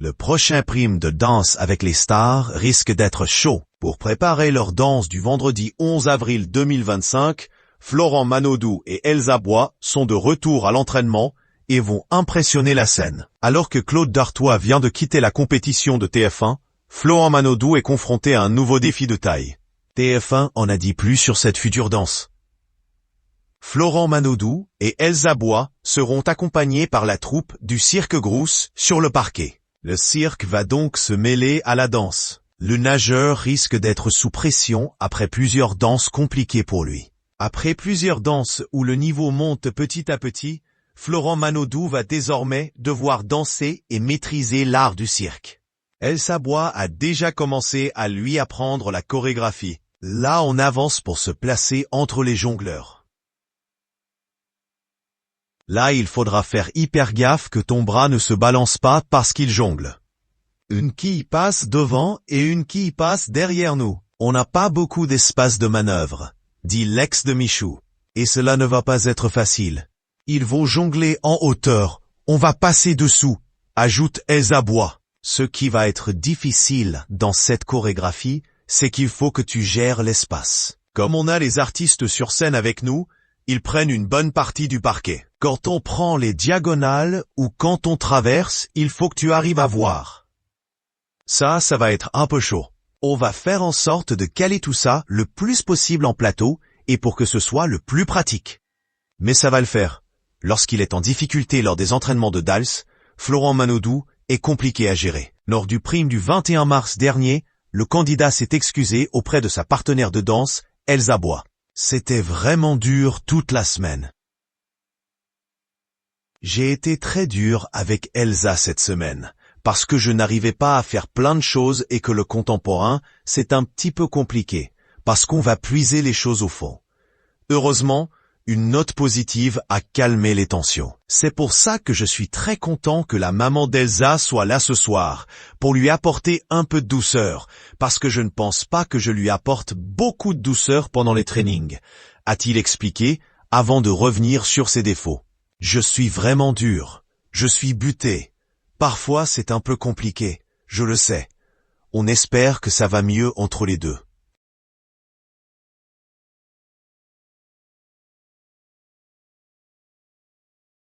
Le prochain prime de danse avec les stars risque d'être chaud. Pour préparer leur danse du vendredi 11 avril 2025, Florent Manodou et Elsa Bois sont de retour à l'entraînement et vont impressionner la scène. Alors que Claude Dartois vient de quitter la compétition de TF1, Florent Manodou est confronté à un nouveau défi de taille. TF1 en a dit plus sur cette future danse. Florent Manodou et Elsa Bois seront accompagnés par la troupe du Cirque Grousse sur le parquet. Le cirque va donc se mêler à la danse. Le nageur risque d'être sous pression après plusieurs danses compliquées pour lui. Après plusieurs danses où le niveau monte petit à petit, Florent Manodou va désormais devoir danser et maîtriser l'art du cirque. Elsa Bois a déjà commencé à lui apprendre la chorégraphie. Là, on avance pour se placer entre les jongleurs. Là, il faudra faire hyper gaffe que ton bras ne se balance pas parce qu'il jongle. Une quille passe devant et une quille passe derrière nous. On n'a pas beaucoup d'espace de manœuvre, dit l'ex de Michou. Et cela ne va pas être facile. Ils vont jongler en hauteur. On va passer dessous, ajoute Elsa Bois. Ce qui va être difficile dans cette chorégraphie, c'est qu'il faut que tu gères l'espace. Comme on a les artistes sur scène avec nous, ils prennent une bonne partie du parquet. Quand on prend les diagonales ou quand on traverse, il faut que tu arrives à voir. Ça va être un peu chaud. On va faire en sorte de caler tout ça le plus possible en plateau et pour que ce soit le plus pratique. Mais ça va le faire. Lorsqu'il est en difficulté lors des entraînements de Dals, Florent Manodou est compliqué à gérer. Lors du prime du 21 mars dernier, le candidat s'est excusé auprès de sa partenaire de danse, Elsa Bois. C'était vraiment dur toute la semaine. J'ai été très dur avec Elsa cette semaine, parce que je n'arrivais pas à faire plein de choses et que le contemporain, c'est un petit peu compliqué, parce qu'on va puiser les choses au fond. Heureusement, une note positive a calmé les tensions. C'est pour ça que je suis très content que la maman d'Elsa soit là ce soir, pour lui apporter un peu de douceur, parce que je ne pense pas que je lui apporte beaucoup de douceur pendant les trainings, a-t-il expliqué, avant de revenir sur ses défauts. Je suis vraiment dur. Je suis buté. Parfois c'est un peu compliqué, je le sais. On espère que ça va mieux entre les deux.